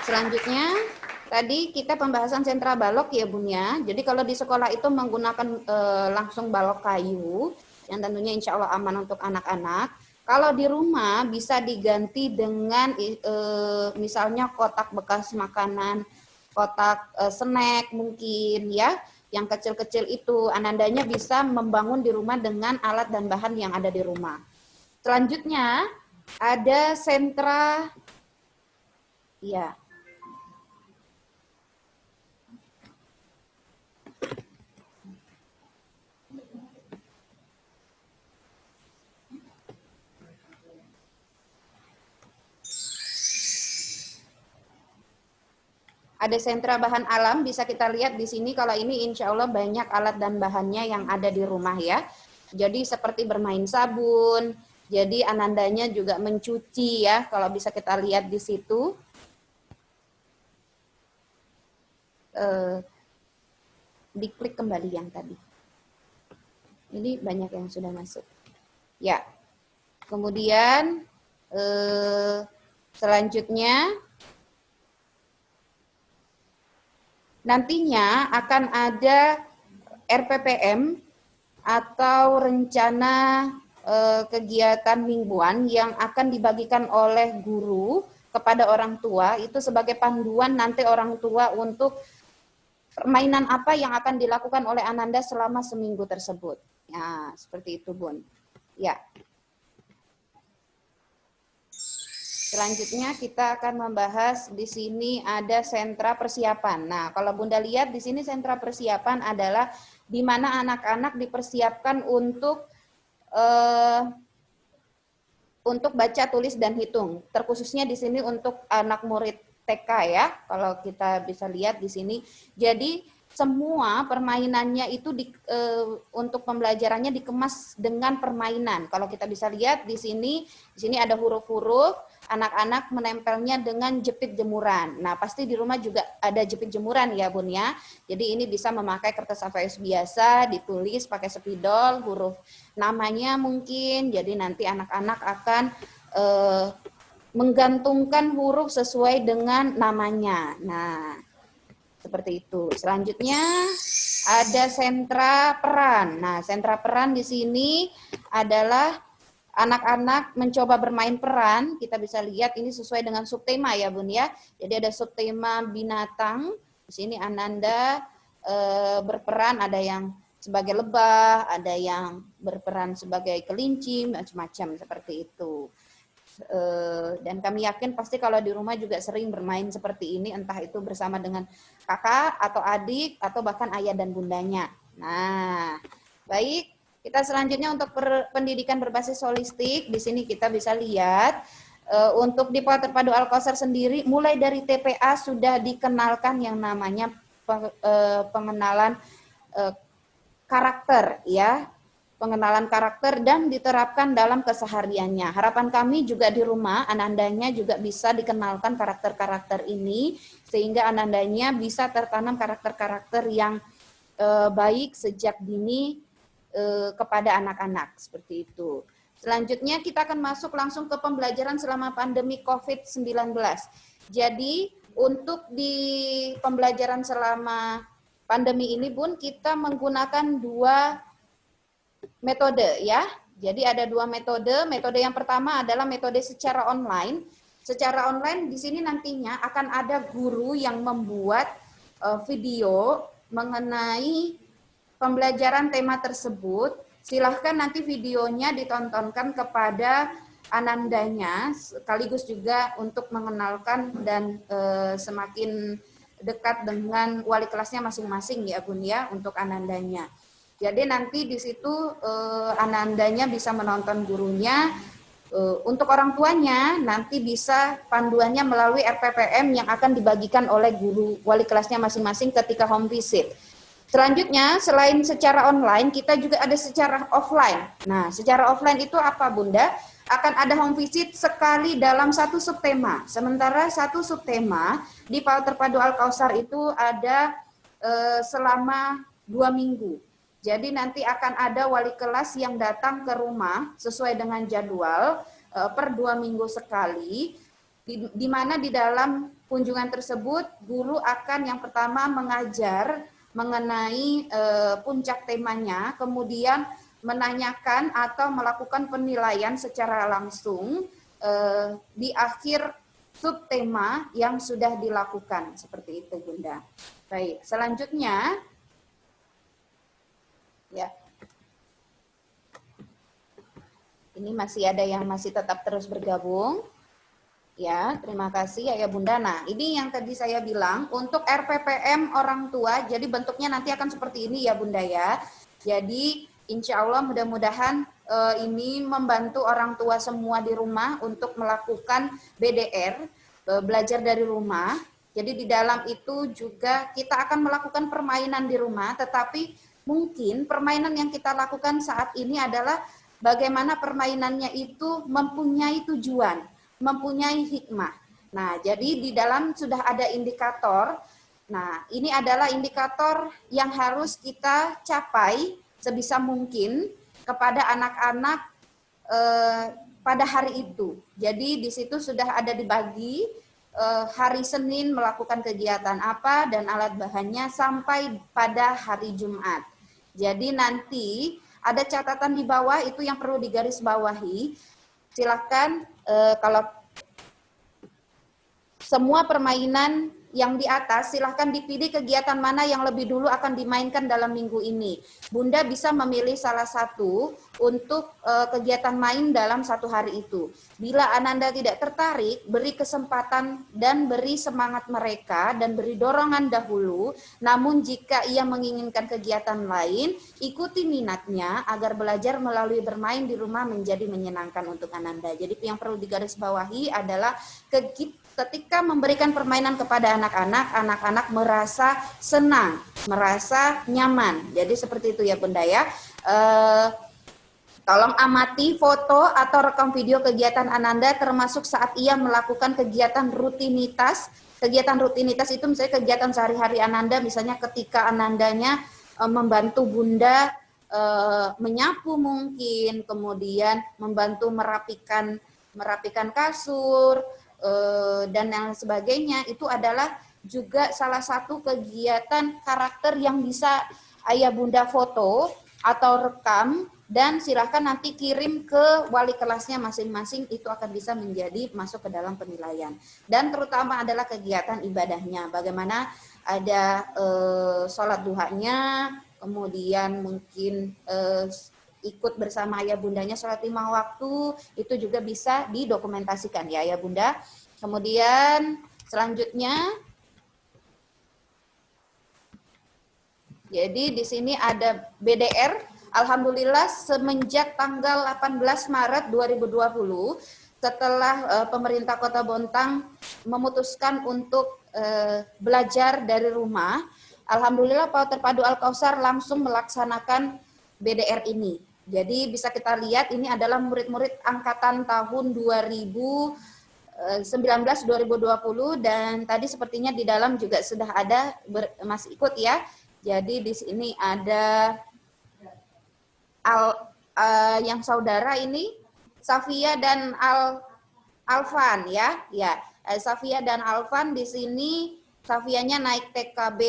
Selanjutnya, tadi kita pembahasan sentra balok ya Bun ya. Jadi kalau di sekolah itu menggunakan langsung balok kayu, yang tentunya insya Allah aman untuk anak-anak. Kalau di rumah bisa diganti dengan misalnya kotak bekas makanan, kotak snack mungkin ya, yang kecil-kecil itu. Anandanya bisa membangun di rumah dengan alat dan bahan yang ada di rumah. Selanjutnya ada sentra, ya. Ada sentra bahan alam, bisa kita lihat di sini. Kalau ini insya Allah banyak alat dan bahannya yang ada di rumah ya. Jadi seperti bermain sabun, jadi anandanya juga mencuci ya, kalau bisa kita lihat di situ. Diklik kembali yang tadi. Ini banyak yang sudah masuk. Ya, kemudian selanjutnya nantinya akan ada RPPM atau rencana kegiatan mingguan yang akan dibagikan oleh guru kepada orang tua, itu sebagai panduan nanti orang tua untuk permainan apa yang akan dilakukan oleh Ananda selama seminggu tersebut. Ya, seperti itu Bun. Ya. Selanjutnya kita akan membahas di sini ada sentra persiapan. Nah, kalau Bunda lihat di sini sentra persiapan adalah di mana anak-anak dipersiapkan untuk baca, tulis dan hitung. Terkhususnya di sini untuk anak murid TK ya. Kalau kita bisa lihat di sini. Jadi semua permainannya itu untuk pembelajarannya dikemas dengan permainan. Kalau kita bisa lihat di sini ada huruf-huruf, anak-anak menempelnya dengan jepit jemuran. Nah, pasti di rumah juga ada jepit jemuran ya, Bun ya. Jadi ini bisa memakai kertas AVS biasa, ditulis pakai spidol, huruf namanya mungkin. Jadi nanti anak-anak akan menggantungkan huruf sesuai dengan namanya. Nah, seperti itu. Selanjutnya ada sentra peran. Nah, sentra peran di sini adalah anak-anak mencoba bermain peran. Kita bisa lihat ini sesuai dengan subtema ya Bun ya. Jadi ada subtema binatang. Di sini Ananda berperan, ada yang sebagai lebah, ada yang berperan sebagai kelinci, macam-macam seperti itu. Dan kami yakin pasti kalau di rumah juga sering bermain seperti ini, entah itu bersama dengan kakak atau adik atau bahkan ayah dan bundanya. Nah, baik, kita selanjutnya untuk pendidikan berbasis holistik. Di sini kita bisa lihat untuk di Pola Terpadu Al-Kausar sendiri, mulai dari TPA sudah dikenalkan yang namanya pengenalan karakter ya. Pengenalan karakter dan diterapkan dalam kesehariannya. Harapan kami juga di rumah, anandanya juga bisa dikenalkan karakter-karakter ini, sehingga anandanya bisa tertanam karakter-karakter yang baik sejak dini kepada anak-anak, seperti itu. Selanjutnya kita akan masuk langsung ke pembelajaran selama pandemi COVID-19. Jadi untuk di pembelajaran selama pandemi ini Bun, kita menggunakan dua metode ya. Jadi ada dua metode. Metode yang pertama adalah metode secara online. Secara online di sini nantinya akan ada guru yang membuat video mengenai pembelajaran tema tersebut. Silahkan nanti videonya ditontonkan kepada anandanya, sekaligus juga untuk mengenalkan dan semakin dekat dengan wali kelasnya masing-masing ya Bun ya, untuk anandanya. Jadi nanti di situ anandanya bisa menonton gurunya. Untuk orang tuanya nanti bisa panduannya melalui RPPM yang akan dibagikan oleh guru wali kelasnya masing-masing ketika home visit. Selanjutnya, selain secara online, kita juga ada secara offline. Nah, secara offline itu apa Bunda? Akan ada home visit sekali dalam satu subtema. Sementara satu subtema di Pola Terpadu Al-Kausar itu ada selama 2 minggu. Jadi nanti akan ada wali kelas yang datang ke rumah sesuai dengan jadwal per 2 minggu sekali, di mana di dalam kunjungan tersebut guru akan yang pertama mengajar mengenai puncak temanya, kemudian menanyakan atau melakukan penilaian secara langsung di akhir subtema yang sudah dilakukan. Seperti itu, Bunda. Baik, selanjutnya ya. Ini masih ada yang masih tetap terus bergabung. Ya, terima kasih ya Bunda. Nah, ini yang tadi saya bilang untuk RPPM orang tua, jadi bentuknya nanti akan seperti ini ya Bunda ya. Jadi insya Allah mudah-mudahan ini membantu orang tua semua di rumah untuk melakukan BDR, belajar dari rumah. Jadi di dalam itu juga kita akan melakukan permainan di rumah, tetapi mungkin permainan yang kita lakukan saat ini adalah bagaimana permainannya itu mempunyai tujuan, mempunyai hikmah. Nah, jadi di dalam sudah ada indikator. Nah, ini adalah indikator yang harus kita capai sebisa mungkin kepada anak-anak pada hari itu. Jadi di situ sudah ada dibagi hari Senin melakukan kegiatan apa dan alat bahannya sampai pada hari Jumat. Jadi nanti ada catatan di bawah itu yang perlu digarisbawahi. Silakan kalau semua permainan yang di atas, silahkan dipilih kegiatan mana yang lebih dulu akan dimainkan dalam minggu ini. Bunda bisa memilih salah satu untuk kegiatan main dalam satu hari itu. Bila Ananda tidak tertarik, beri kesempatan dan beri semangat mereka dan beri dorongan dahulu. Namun jika ia menginginkan kegiatan lain, ikuti minatnya agar belajar melalui bermain di rumah menjadi menyenangkan untuk Ananda. Jadi yang perlu digarisbawahi adalah ketika memberikan permainan kepada anak-anak, anak-anak merasa senang, merasa nyaman. Jadi seperti itu ya Bunda ya. Tolong amati foto atau rekam video kegiatan Ananda termasuk saat ia melakukan kegiatan rutinitas. Kegiatan rutinitas itu misalnya kegiatan sehari-hari Ananda, misalnya ketika Anandanya membantu Bunda menyapu mungkin, kemudian membantu merapikan kasur, dan yang sebagainya, itu adalah juga salah satu kegiatan karakter yang bisa ayah bunda foto atau rekam dan silahkan nanti kirim ke wali kelasnya masing-masing, itu akan bisa menjadi masuk ke dalam penilaian. Dan terutama adalah kegiatan ibadahnya, bagaimana ada sholat duhanya, kemudian mungkin ikut bersama ayah bundanya sholat 5 waktu, itu juga bisa didokumentasikan ya ayah bunda. Kemudian selanjutnya, jadi di sini ada BDR. Alhamdulillah semenjak tanggal 18 Maret 2020, setelah pemerintah Kota Bontang memutuskan untuk belajar dari rumah, alhamdulillah PAUD Terpadu Al-Kausar langsung melaksanakan BDR ini. Jadi bisa kita lihat ini adalah murid-murid angkatan tahun 2019-2020 dan tadi sepertinya di dalam juga sudah ada masih ikut ya. Jadi di sini ada yang saudara ini Safia dan Alvan ya. Ya, Safia dan Alvan di sini. Safianya naik TKB,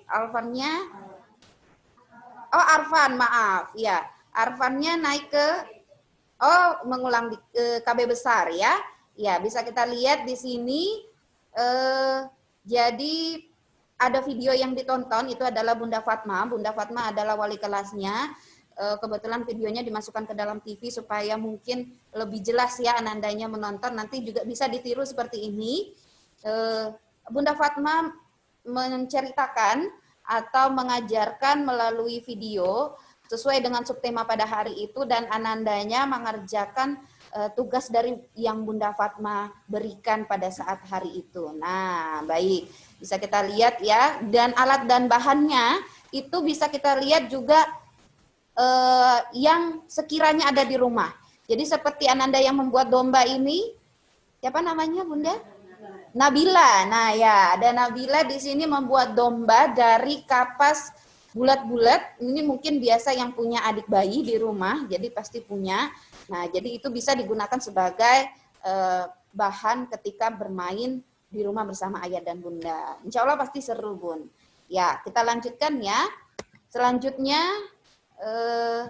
Alvannya Arfan, maaf ya. Arfannya naik ke mengulang di KB besar ya. Ya, bisa kita lihat di sini jadi ada video yang ditonton, itu adalah Bunda Fatma. Bunda Fatma adalah wali kelasnya. Kebetulan videonya dimasukkan ke dalam TV supaya mungkin lebih jelas ya anandanya menonton. Nanti juga bisa ditiru seperti ini. Bunda Fatma menceritakan atau mengajarkan melalui video sesuai dengan subtema pada hari itu dan anandanya mengerjakan tugas dari yang Bunda Fatma berikan pada saat hari itu. Nah, baik. Bisa kita lihat ya, dan alat dan bahannya itu bisa kita lihat juga yang sekiranya ada di rumah. Jadi seperti Ananda yang membuat domba ini, siapa namanya Bunda? Nabila. Nah ya, ada Nabila di sini membuat domba dari kapas bulat-bulat. Ini mungkin biasa yang punya adik bayi di rumah, jadi pasti punya. Nah, jadi itu bisa digunakan sebagai bahan ketika bermain di rumah bersama ayah dan bunda. Insya Allah pasti seru, Bun. Ya, kita lanjutkan ya. Selanjutnya,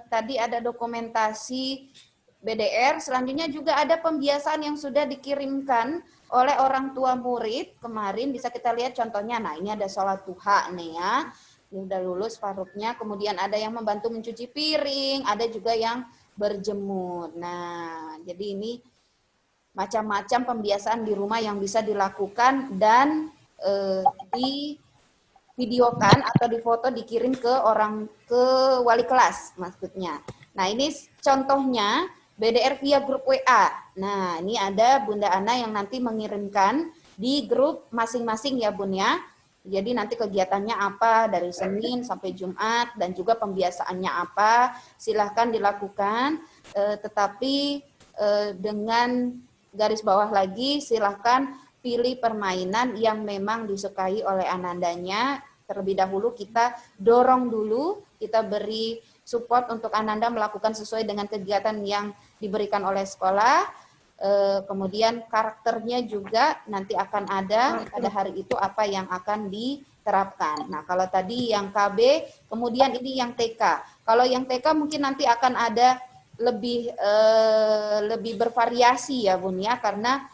tadi ada dokumentasi BDR, selanjutnya juga ada pembiasaan yang sudah dikirimkan oleh orang tua murid. Kemarin bisa kita lihat contohnya, nah ini ada sholat duha nih ya. Ini udah lulus faruknya, kemudian ada yang membantu mencuci piring, ada juga yang berjemur. Nah, jadi ini macam-macam pembiasaan di rumah yang bisa dilakukan dan di videokan atau difoto dikirim ke wali kelas maksudnya. Nah, ini contohnya BDR via grup WA. Nah, ini ada Bunda Ana yang nanti mengirimkan di grup masing-masing ya, Bun ya. Jadi nanti kegiatannya apa dari Senin sampai Jumat dan juga pembiasaannya apa, silahkan dilakukan. Tetapi dengan garis bawah lagi, silahkan pilih permainan yang memang disukai oleh anandanya. Terlebih dahulu kita dorong dulu, kita beri support untuk Ananda melakukan sesuai dengan kegiatan yang diberikan oleh sekolah. Kemudian karakternya juga nanti akan ada pada hari itu apa yang akan diterapkan. Nah, kalau tadi yang KB, kemudian ini yang TK. Kalau yang TK mungkin nanti akan ada lebih bervariasi ya, Bun ya, karena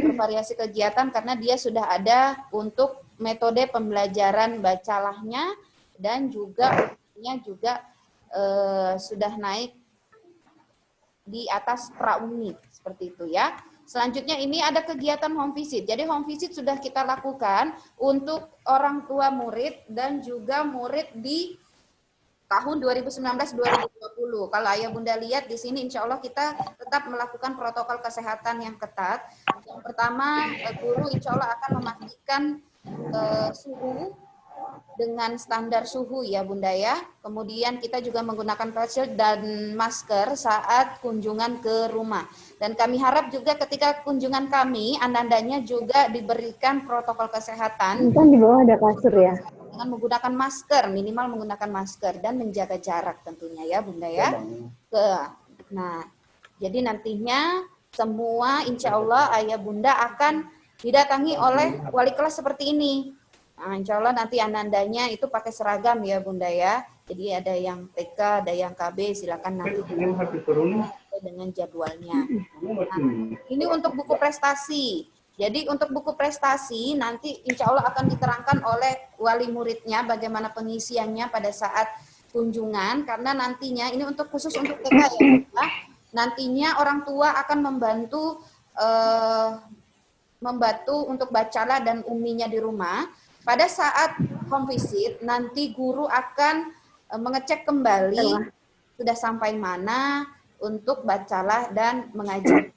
bervariasi kegiatan karena dia sudah ada untuk metode pembelajaran bacalahnya dan juga sudah naik di atas prauni seperti itu ya. Selanjutnya ini ada kegiatan home visit. Jadi home visit sudah kita lakukan untuk orang tua murid dan juga murid di tahun 2019-2020. Kalau Ayah Bunda lihat di sini insya Allah kita tetap melakukan protokol kesehatan yang ketat. Yang pertama, guru insya Allah akan memastikan suhu dengan standar suhu ya Bunda ya. Kemudian kita juga menggunakan face shield dan masker saat kunjungan ke rumah. Dan kami harap juga ketika kunjungan kami, anandanya juga diberikan protokol kesehatan. Kan di bawah ada kasur ya. Dengan menggunakan masker, minimal menggunakan masker dan menjaga jarak tentunya ya Bunda ya. Nah, jadi nantinya semua insya Allah Ayah Bunda akan didatangi oleh wali kelas seperti ini. Nah, insya Allah nanti anandanya itu pakai seragam ya Bunda ya. Jadi ada yang TK, ada yang KB, silakan nanti dengan jadwalnya. Nah, ini untuk buku prestasi. Jadi untuk buku prestasi nanti insya Allah akan diterangkan oleh wali muridnya bagaimana pengisiannya pada saat kunjungan karena nantinya ini untuk khusus untuk TK ya Bunda. Nantinya orang tua akan membantu untuk bacalah dan uminya di rumah. Pada saat home visit, nanti guru akan mengecek kembali sudah sampai mana untuk bacalah dan mengajar.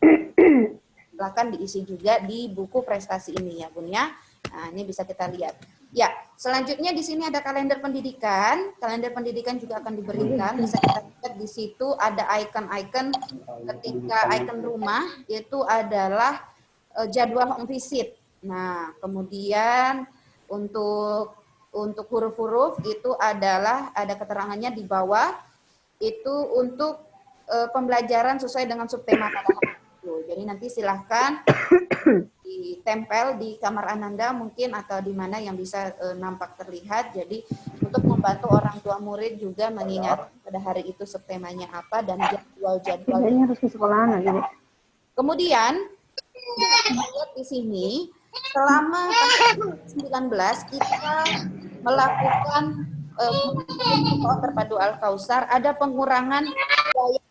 Silakan diisi juga di buku prestasi ini ya Bun ya. Nah, ini bisa kita lihat. Ya, selanjutnya di sini ada kalender pendidikan. Kalender pendidikan juga akan diberikan. Bisa kita lihat di situ ada icon-icon ketika icon rumah itu adalah jadwal home visit. Nah, kemudian untuk huruf-huruf itu adalah ada keterangannya di bawah itu untuk pembelajaran sesuai dengan subtema pada hari itu. Jadi nanti silahkan ditempel di kamar Ananda mungkin atau di mana yang bisa nampak terlihat. Jadi untuk membantu orang tua murid juga mengingat pada hari itu subtemanya apa dan jadwal-jadwalnya harus ke sekolah lagi. Kemudian kita lihat di sini selama 19 kita melakukan terpadu Al-Kausar ada pengurangan biaya.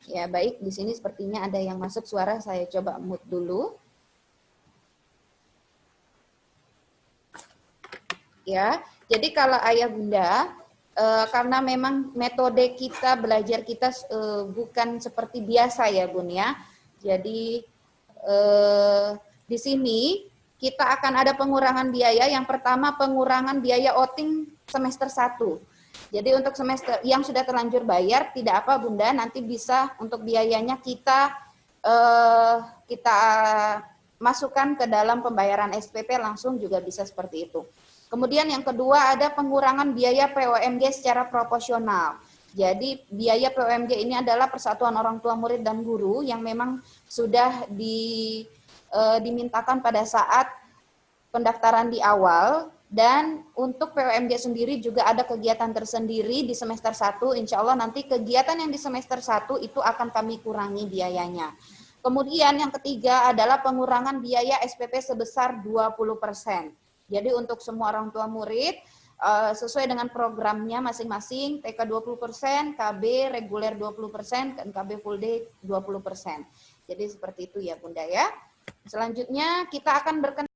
Ya baik, di sini sepertinya ada yang masuk suara, saya coba mute dulu. Ya, jadi kalau Ayah Bunda, karena memang metode kita belajar kita bukan seperti biasa ya Bun ya. Jadi di sini kita akan ada pengurangan biaya. Yang pertama pengurangan biaya outing semester 1. Jadi untuk semester yang sudah terlanjur bayar tidak apa Bunda, nanti bisa untuk biayanya kita masukkan ke dalam pembayaran SPP langsung juga bisa seperti itu. Kemudian yang kedua ada pengurangan biaya POMG secara proporsional. Jadi biaya POMG ini adalah Persatuan Orang Tua Murid dan Guru yang memang sudah dimintakan pada saat pendaftaran di awal. Dan untuk PWMG sendiri juga ada kegiatan tersendiri di semester 1, insya Allah nanti kegiatan yang di semester 1 itu akan kami kurangi biayanya. Kemudian yang ketiga adalah pengurangan biaya SPP sebesar 20%. Jadi untuk semua orang tua murid, sesuai dengan programnya masing-masing, TK 20%, KB reguler 20%, dan KB full day 20%. Jadi seperti itu ya Bunda ya. Selanjutnya kita akan berkenan